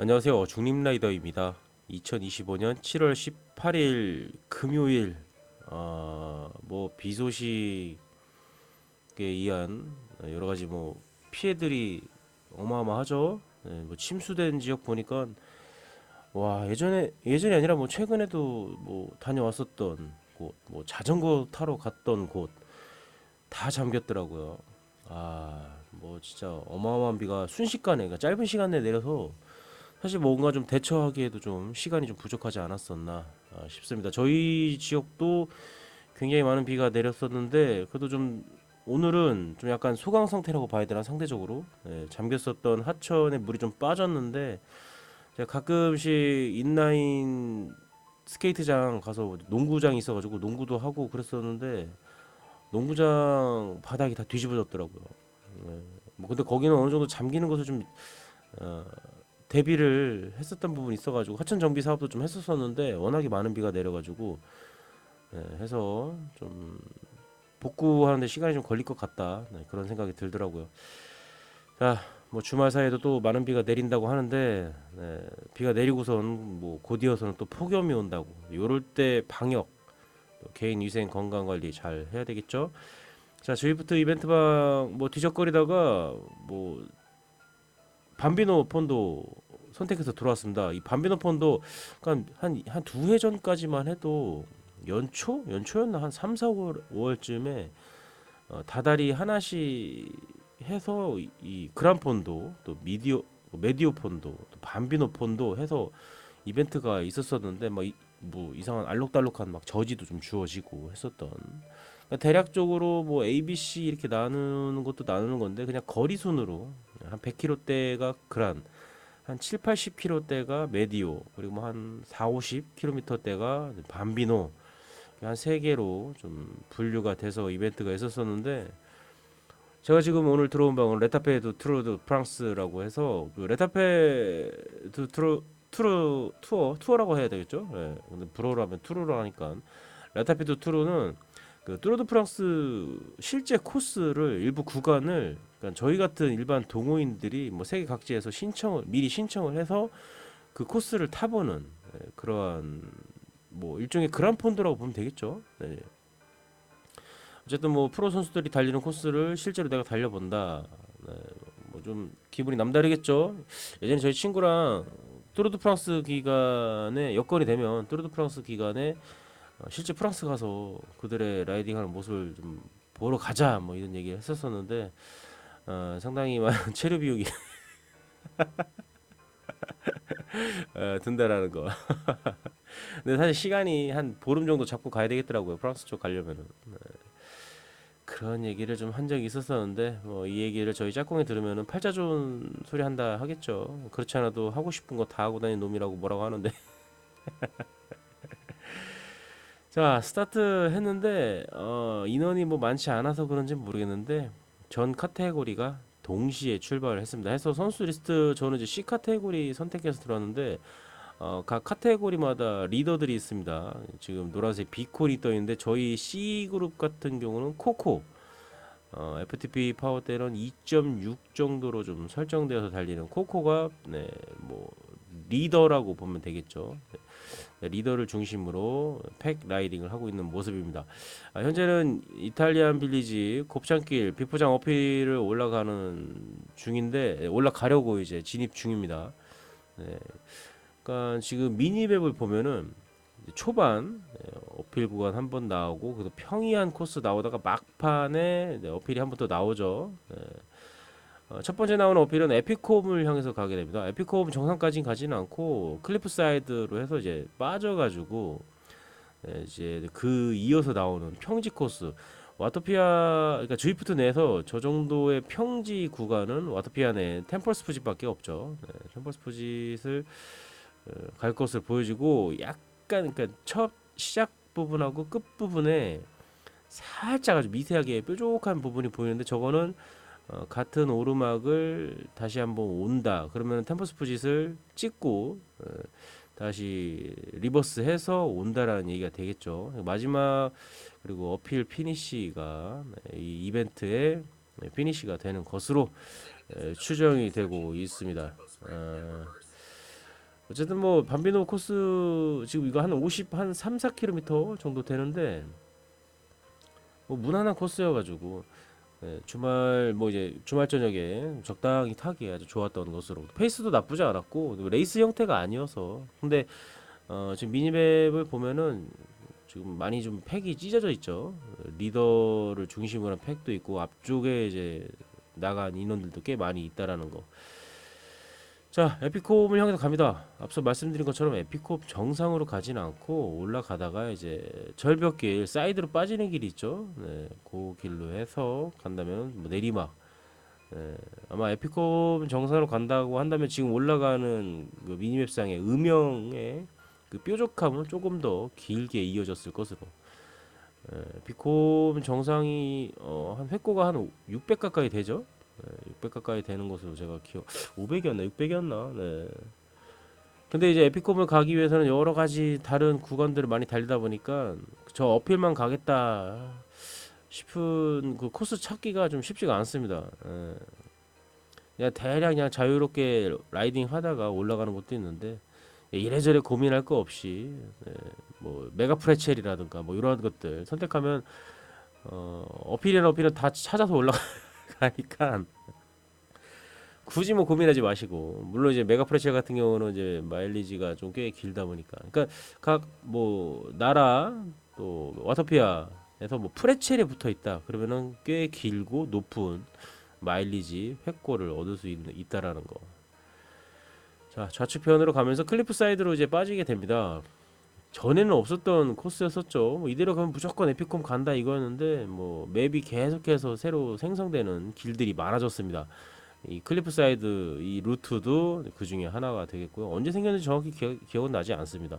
안녕하세요. 중림라이더입니다. 2025년 7월 18일 금요일 비 소식에 의한 여러 가지 피해들이 어마어마하죠. 네, 침수된 지역 보니까 와, 예전이 아니라 최근에도 다녀왔었던 곳, 자전거 타러 갔던 곳 다 잠겼더라고요. 진짜 어마어마한 비가 순식간에, 그러니까 짧은 시간 내에 내려서 사실 뭔가 좀 대처하기에도 좀 시간이 좀 부족하지 않았었나 싶습니다. 저희 지역도 굉장히 많은 비가 내렸었는데 그래도 좀 오늘은 좀 약간 소강 상태라고 봐야 되나 상대적으로. 잠겼었던 하천에 물이 좀 빠졌는데 제가 가끔씩 인라인 스케이트장 가서 농구장이 있어가지고 농구도 하고 그랬었는데 농구장 바닥이 다 뒤집어졌더라고요. 근데 거기는 어느 정도 잠기는 것을 좀 어, 대비를 했었던 부분이 있어가지고 하천 정비 사업도 좀 했었었는데 워낙에 많은 비가 내려가지고 해서 좀 복구하는데 시간이 좀 걸릴 것 같다, 그런 생각이 들더라고요. 자, 주말 사이에도 또 많은 비가 내린다고 하는데 비가 내리고선 곧이어서는 또 폭염이 온다고, 요럴 때 방역, 또 개인 위생 건강 관리 잘 해야 되겠죠. 자, 저희부터 이벤트방 뒤적거리다가 밤비노 폰도 선택해서 들어왔습니다. 이 밤비노 폰도 한 두 해 전까지만 해도 연초였나 한 3, 4월 5월쯤에 다달이 하나씩 해서 이 그란폰도 또 메디오 폰도 또 밤비노 폰도 해서 이벤트가 있었었는데 이상한 알록달록한 저지도 좀 주어지고 했었던. 그러니까 대략적으로 A, B, C 이렇게 나누는 것도 나누는 건데 그냥 거리 순으로 한 100km대가 그란, 한 7, 80km대가 메디오, 그리고 한 4, 50km대가 밤비노, 한 세 개로 좀 분류가 돼서 이벤트가 있었었는데 제가 지금 오늘 들어온 방은 레타페 두 트루 드 프랑스라고 해서 그 레타페 두 투어라고 해야 되겠죠? 예. 근데 불어로 하면 투르로 하니까 레타페 두 투르는 그 뚜르드 프랑스 실제 코스를 일부 구간을, 그러니까 저희 같은 일반 동호인들이 세계 각지에서 미리 신청을 해서 그 코스를 타보는 그러한 일종의 그란폰도라고 보면 되겠죠. 네. 어쨌든 프로 선수들이 달리는 코스를 실제로 내가 달려본다. 네. 좀 기분이 남다르겠죠. 예전에 저희 친구랑 뚜르드 프랑스 기간에 여건이 되면 뚜르드 프랑스 기간에 실제 프랑스 가서 그들의 라이딩하는 모습을 좀 보러 가자 이런 얘기를 했었었는데 상당히 많은 체류 비용이 든다라는 거. 근데 사실 시간이 한 보름 정도 잡고 가야 되겠더라고요. 프랑스 쪽 가려면은. 그런 얘기를 좀 한 적이 있었었는데 이 얘기를 저희 짝꿍이 들으면은 팔자 좋은 소리 한다 하겠죠. 그렇지 않아도 하고 싶은 거 다 하고 다니는 놈이라고 뭐라고 하는데. 자, 스타트 했는데 인원이 많지 않아서 그런지 모르겠는데 전 카테고리가 동시에 출발을 했습니다. 해서 선수 리스트 저는 이제 C 카테고리 선택해서 들어왔는데 각 카테고리마다 리더들이 있습니다. 지금 노란색 B콜이 떠 있는데 저희 C 그룹 같은 경우는 코코, FTP 파워대는 2.6 정도로 좀 설정되어서 달리는 코코가 리더라고 보면 되겠죠. 리더를 중심으로 팩 라이딩을 하고 있는 모습입니다. 현재는 이탈리안 빌리지 곱창길 비포장 어필을 올라가는 중인데 올라가려고 이제 진입 중입니다. 네. 그러니까 지금 미니맵을 보면은 초반 어필 구간 한 번 나오고 그래서 평이한 코스 나오다가 막판에 어필이 한 번 더 나오죠. 네. 첫 번째 나오는 어필은 에피콤을 향해서 가게 됩니다. 에피콤 정상까지는 가지는 않고 클리프 사이드로 해서 이제 빠져가지고 이제 그 이어서 나오는 평지 코스, 와토피아, 그러니까 주이프트 내에서 저 정도의 평지 구간은 와토피아 내 템펄스 푸짓밖에 없죠. 템펄스 푸짓을 갈 것을 보여주고 약간, 그러니까 첫 시작 부분하고 끝 부분에 살짝 아주 미세하게 뾰족한 부분이 보이는데 저거는 같은 오르막을 다시 한번 온다. 그러면 템포스 푸짓을 찍고 다시 리버스해서 온다라는 얘기가 되겠죠. 마지막 그리고 어필 피니시가 이 이벤트의 피니시가 되는 것으로 추정이 되고 있습니다. 어쨌든 뭐 밤비노 코스 지금 이거 한 50, 한 3, 4km 정도 되는데 뭐 무난한 코스여가지고 주말 뭐 이제 주말 저녁에 적당히 타기 아주 좋았던 것으로 페이스도 나쁘지 않았고 레이스 형태가 아니어서 근데 지금 미니맵을 보면은 지금 많이 좀 팩이 찢어져 있죠. 리더를 중심으로 한 팩도 있고 앞쪽에 이제 나간 인원들도 꽤 많이 있다라는 거. 자, 에피콥을 향해서 갑니다. 앞서 말씀드린 것처럼 에피콥 정상으로 가진 않고 올라가다가 이제 절벽길 사이드로 빠지는 길이 있죠. 네, 그 길로 해서 간다면 뭐 내리막. 네, 아마 에피콥 정상으로 간다고 한다면 지금 올라가는 그 미니맵상의 음영의 그 뾰족함은 조금 더 길게 이어졌을 것으로. 에피콥 정상이 한 획고가 한 600 가까이 되죠. 600 가까이 되는 것으로 제가 기억 500이었나 600이었나 네. 근데 이제 에피콤을 가기 위해서는 여러 가지 다른 구간들을 많이 달리다 보니까 저 어필만 가겠다 싶은 그 코스 찾기가 좀 쉽지가 않습니다. 그냥 대략 그냥 자유롭게 라이딩 하다가 올라가는 것도 있는데 이래저래 고민할 거 없이 뭐 메가 프레첼이라든가 뭐 이런 것들 선택하면 어필은 다 찾아서 올라가니까 굳이 뭐 고민하지 마시고 물론 이제 메가 프레첼 같은 경우는 이제 마일리지가 좀 꽤 길다 보니까 그러니까 각 뭐 나라 또 와토피아에서 뭐 프레첼에 붙어 있다 그러면은 꽤 길고 높은 마일리지 획고를 얻을 수 있다라는 거. 자, 좌측편으로 가면서 클리프 사이드로 이제 빠지게 됩니다. 전에는 없었던 코스였었죠. 뭐 이대로 가면 무조건 에피콤 간다 이거였는데 뭐 맵이 계속해서 새로 생성되는 길들이 많아졌습니다. 이 클리프 사이드 이 루트도 그 중에 하나가 되겠고요. 언제 생겼는지 정확히 기억은 나지 않습니다.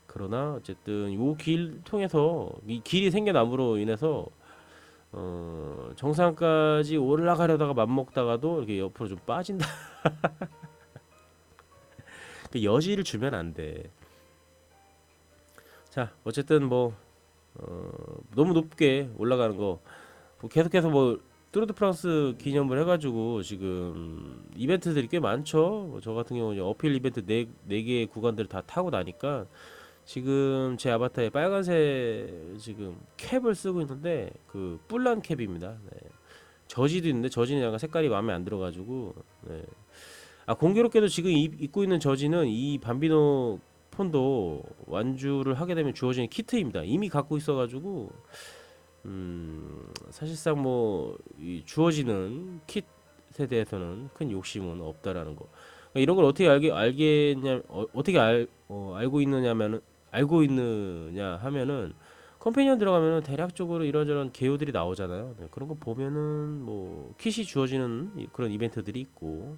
그러나 어쨌든 요 길 통해서 이 길이 생겨남으로 인해서 정상까지 올라가려다가 맘먹다가도 이렇게 옆으로 좀 빠진다. 그 여지를 주면 안 돼. 자, 어쨌든 뭐 너무 높게 올라가는 거 뭐 계속해서 뭐 뚜르드 프랑스 기념을 해가지고 지금 이벤트들이 꽤 많죠. 뭐저 같은 경우 이제 어필 이벤트 네 개의 구간들을 다 타고 나니까 지금 제 아바타에 빨간색 지금 캡을 쓰고 있는데 그 뿔난 캡입니다. 네. 저지도 있는데 저지는 약간 색깔이 마음에 안 들어가지고 네. 아 공교롭게도 지금 입고 있는 저지는 이 밤비노 폰도 완주를 하게 되면 주어지는 키트입니다. 이미 갖고 있어가지고 사실상 뭐이 주어지는 킷에 대해서는 큰 욕심은 없다라는 거. 그러니까 이런 걸 어떻게 알겠냐 어떻게 알고 있느냐 하면은 컴패니언 들어가면은 대략적으로 이런저런 개요들이 나오잖아요. 네, 그런 거 보면은 뭐 kit이 주어지는 그런 이벤트들이 있고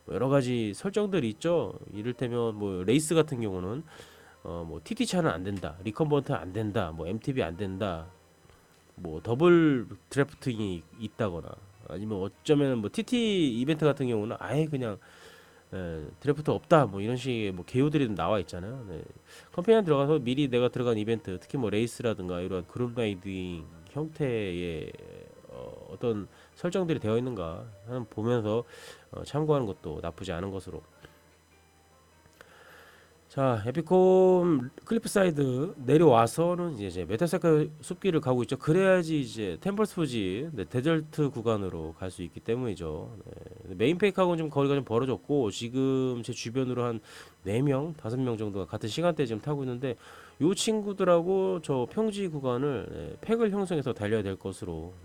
뭐 여러 가지 설정들이 있죠. 이를테면 뭐 레이스 같은 경우는 뭐 TT 차는 안 된다, 리컨버트 안 된다, 뭐 MTB 안 된다, 뭐 더블 드래프팅이 있다거나 아니면 어쩌면 뭐 TT 이벤트 같은 경우는 아예 그냥 드래프트 없다 뭐 이런 식의 뭐 개요들이 좀 나와 있잖아요. 네. 컴퍼니 들어가서 미리 내가 들어간 이벤트 특히 뭐 레이스라든가 이런 그룹 라이딩 형태의 어떤 설정들이 되어 있는가 한번 보면서 참고하는 것도 나쁘지 않은 것으로. 자, 에피콤 클리프사이드 내려와서는 이제 메탈사카 숲길을 가고 있죠. 그래야지 이제 템플스 푸지 데절트 구간으로 갈 수 있기 때문이죠. 네. 메인 페이크하고는 좀 거리가 좀 벌어졌고 지금 제 주변으로 한 4명, 5명 정도가 같은 시간대에 지금 타고 있는데 요 친구들하고 저 평지 구간을 팩을 형성해서 달려야 될 것으로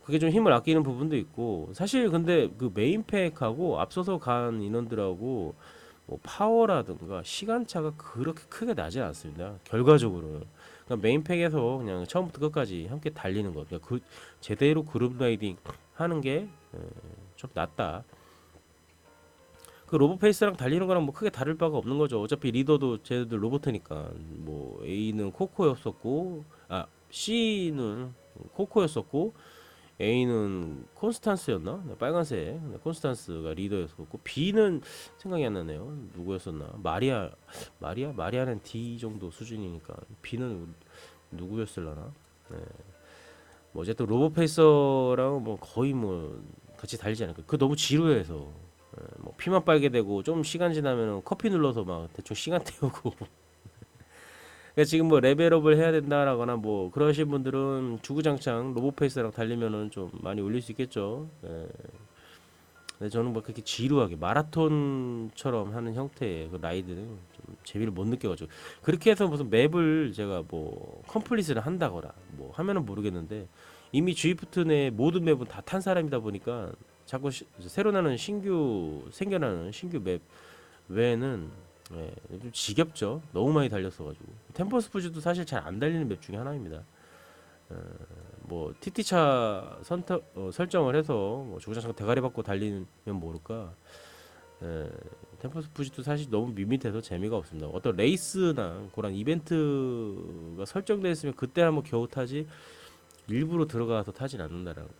그게 좀 힘을 아끼는 부분도 있고 사실 근데 그 메인 팩하고 앞서서 간 인원들하고 뭐 파워라든가 시간차가 그렇게 크게 나지 않습니다. 결과적으로는 그러니까 메인팩에서 그냥 처음부터 끝까지 함께 달리는 것, 그러니까 그 제대로 그룹 라이딩 하는 게 좀 낫다. 그 로봇페이스랑 달리는 거랑 뭐 크게 다를 바가 없는 거죠. 어차피 리더도 쟤들 로봇이니까 뭐 A는 코코였었고, 아 C는 코코였었고 A는 콘스탄스였나? 네, 빨간색 콘스탄스가 리더였었고 B는 생각이 안 나네요. 누구였었나? 마리아는 D 정도 수준이니까 B는 누구였을라나? 네. 뭐 어쨌든 로봇페이서랑 뭐 거의 뭐 같이 달리지 않을까. 그 너무 지루해서 뭐 피만 빨게 되고 좀 시간 지나면 커피 눌러서 막 대충 시간 태우고 그러니까 지금 뭐 레벨업을 해야 된다라거나 뭐 그러신 분들은 주구장창 로보페이스랑 달리면은 좀 많이 올릴 수 있겠죠. 예. 근데 저는 뭐 그렇게 지루하게 마라톤처럼 하는 형태의 그 라이드는 좀 재미를 못 느껴가지고 그렇게 해서 무슨 맵을 제가 뭐 컴플릿을 한다거나 뭐 하면은 모르겠는데 이미 주이프트 내 모든 맵은 다 탄 사람이다 보니까 자꾸 새로 나는 신규 생겨나는 신규 맵 외에는 예, 좀 지겹죠. 너무 많이 달렸어가지고 템퍼스 푸즈도 사실 잘 안 달리는 맵 중에 하나입니다. 뭐 TT차 설정을 해서 뭐 주구장창 대가리 받고 달리면 모를까. 예, 템퍼스 푸시도 사실 너무 밋밋해서 재미가 없습니다. 어떤 레이스나 그런 이벤트가 설정되어 있으면 그때 한번 겨우 타지 일부러 들어가서 타진 않는다라는 거.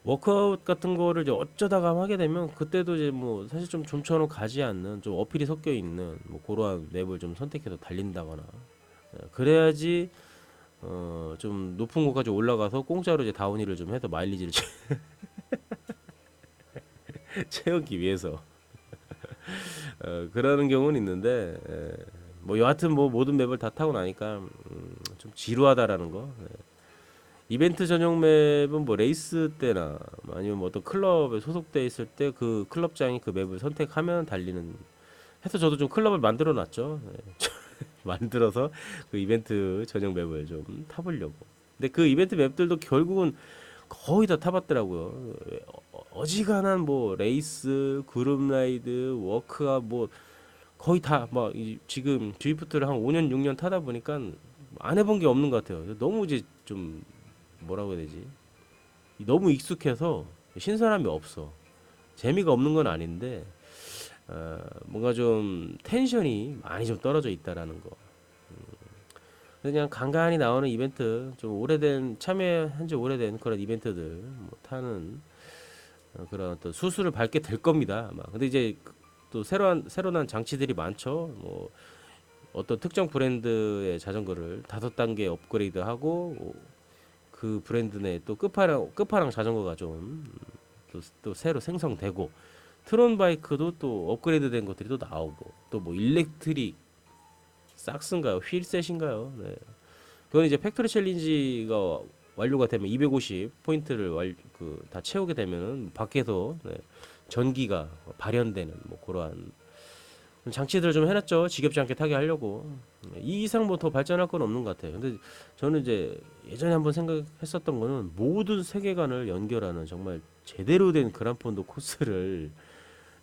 워크아웃 같은 거를 이제 어쩌다가 하게 되면 그때도 이제 뭐 사실 좀 좀처럼 가지 않는 좀 어필이 섞여 있는 뭐 그러한 맵을 좀 선택해서 달린다거나 그래야지 좀 높은 곳까지 올라가서 공짜로 이제 다운힐을 좀 해서 마일리지를 채우기 위해서 그러는 경우는 있는데 뭐 여하튼 뭐 모든 맵을 다 타고 나니까 좀 지루하다라는 거. 이벤트 전용 맵은 뭐 레이스 때나 아니면 뭐 어떤 클럽에 소속돼 있을 때 그 클럽장이 그 맵을 선택하면 달리는 해서 저도 좀 클럽을 만들어 놨죠. 만들어서 그 이벤트 전용 맵을 좀 타보려고. 근데 그 이벤트 맵들도 결국은 거의 다 타봤더라고요. 어지간한 뭐 레이스, 그룹 라이드, 워크가 뭐 거의 다 막 지금 드리프트를 한 5년 6년 타다 보니까 안 해본 게 없는 것 같아요. 너무 이제 좀 뭐라고 해야 되지? 너무 익숙해서 신선함이 없어. 재미가 없는 건 아닌데 뭔가 좀 텐션이 많이 좀 떨어져 있다라는 거. 그냥 간간히 나오는 이벤트, 좀 오래된 참여한 지 오래된 그런 이벤트들 뭐 타는 그런 어떤 수수를 밟게 될 겁니다. 아마. 근데 이제 또 새로 난 장치들이 많죠. 뭐 어떤 특정 브랜드의 자전거를 5단계 업그레이드하고 그 브랜드 내 또 끝판왕 자전거가 좀 또 새로 생성되고 트론 바이크도 또 업그레이드된 것들이 또 나오고 또 뭐 일렉트릭 삭스인가요? 휠셋인가요? 네. 그건 이제 팩토리 챌린지가 완료가 되면 250 포인트를 다 채우게 되면은 밖에서 네, 전기가 발현되는 뭐 그러한 장치들을 좀 해놨죠. 지겹지 않게 타게 하려고. 이 이상 뭐 더 발전할 건 없는 것 같아요. 근데 저는 이제 예전에 한번 생각했었던 거는 모든 세계관을 연결하는 정말 제대로 된 그란폰도 코스를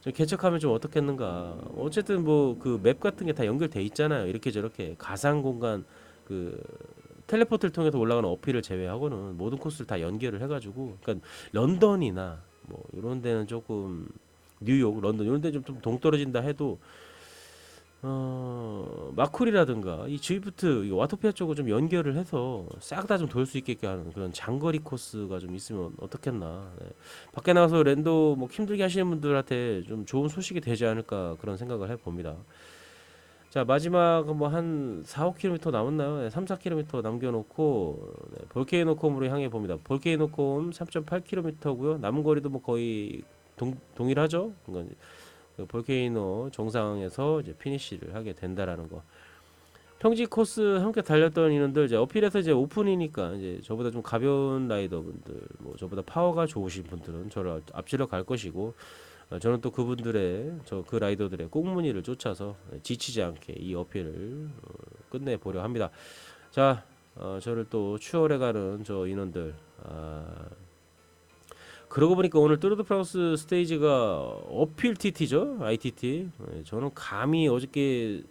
좀 개척하면 좀 어떻겠는가. 어쨌든 뭐 그 맵 같은 게 다 연결돼 있잖아요. 이렇게 저렇게 가상 공간 그 텔레포트를 통해서 올라가는 어필을 제외하고는 모든 코스를 다 연결을 해가지고, 그러니까 런던이나 뭐 이런 데는 조금 뉴욕, 런던 이런 데 좀 동떨어진다 해도 마쿨이라든가 이 주이프트 이 와토피아 쪽을 좀 연결을 해서 싹 다 좀 돌 수 있게 하는 그런 장거리 코스가 좀 있으면 어떻겠나. 네. 밖에 나가서 랜도 뭐 힘들게 하시는 분들한테 좀 좋은 소식이 되지 않을까 그런 생각을 해봅니다. 자, 마지막 뭐 한 4, 5km 남았나요? 네, 3, 4km 남겨놓고 네, 볼케이노콤으로 향해 봅니다. 볼케이노콤 3.8km고요. 남은 거리도 뭐 거의 동일하죠? 그러니까 그 볼케이노 정상에서 이제 피니시를 하게 된다라는 거. 평지 코스 함께 달렸던 인원들 이제 어필에서 이제 오픈이니까 이제 저보다 좀 가벼운 라이더분들, 뭐 저보다 파워가 좋으신 분들은 저를 앞질러 갈 것이고 저는 또 그분들의 그 라이더들의 꽁무니를 쫓아서 지치지 않게 이 어필을 끝내 보려 합니다. 자, 저를 또 추월해가는 저 인원들. 그러고 보니까 오늘 뚜르드 프랑스 스테이지가 어필 TT죠, ITT. 저는 감히 어저께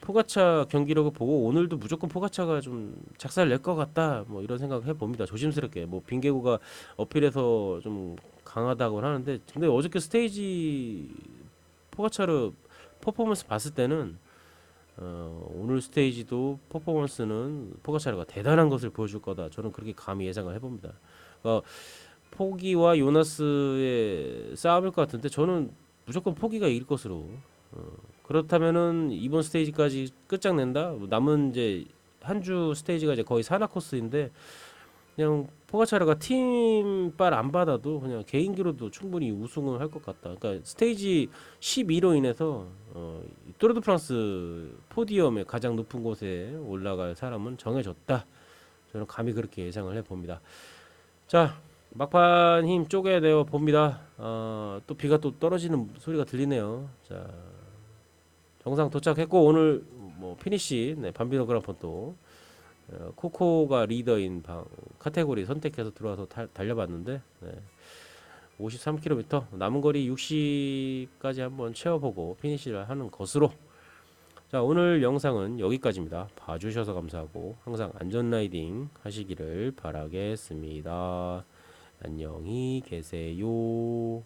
포가차 경기력을 보고 오늘도 무조건 포가차가 좀 작살 낼 것 같다 뭐 이런 생각을 해봅니다. 조심스럽게 뭐 빙계구가 어필해서 좀 강하다고 하는데 근데 어저께 스테이지 포가차를 퍼포먼스 봤을 때는 오늘 스테이지도 퍼포먼스는 포가차가 대단한 것을 보여줄 거다. 저는 그렇게 감히 예상을 해봅니다. 포기와 요나스의 싸움일 것 같은데 저는 무조건 포기가 이길 것으로. 그렇다면은 이번 스테이지까지 끝장낸다. 남은 이제 한 주 스테이지가 이제 거의 산악 코스인데 그냥 포가차라가 팀빨 안 받아도 그냥 개인기로도 충분히 우승을 할 것 같다. 그러니까 스테이지 12로 인해서 뚜르드 프랑스 포디엄의 가장 높은 곳에 올라갈 사람은 정해졌다. 저는 감히 그렇게 예상을 해봅니다. 자, 막판 힘 쪼개내어 봅니다. 또 비가 또 떨어지는 소리가 들리네요. 자, 정상 도착했고 오늘 뭐 피니시 네, 밤비노 그랑폰도 코코가 리더인 카테고리 선택해서 들어와서 달려봤는데 네, 53km 남은 거리 60까지 한번 채워보고 피니시를 하는 것으로. 자, 오늘 영상은 여기까지입니다. 봐주셔서 감사하고 항상 안전 라이딩 하시기를 바라겠습니다. 안녕히 계세요.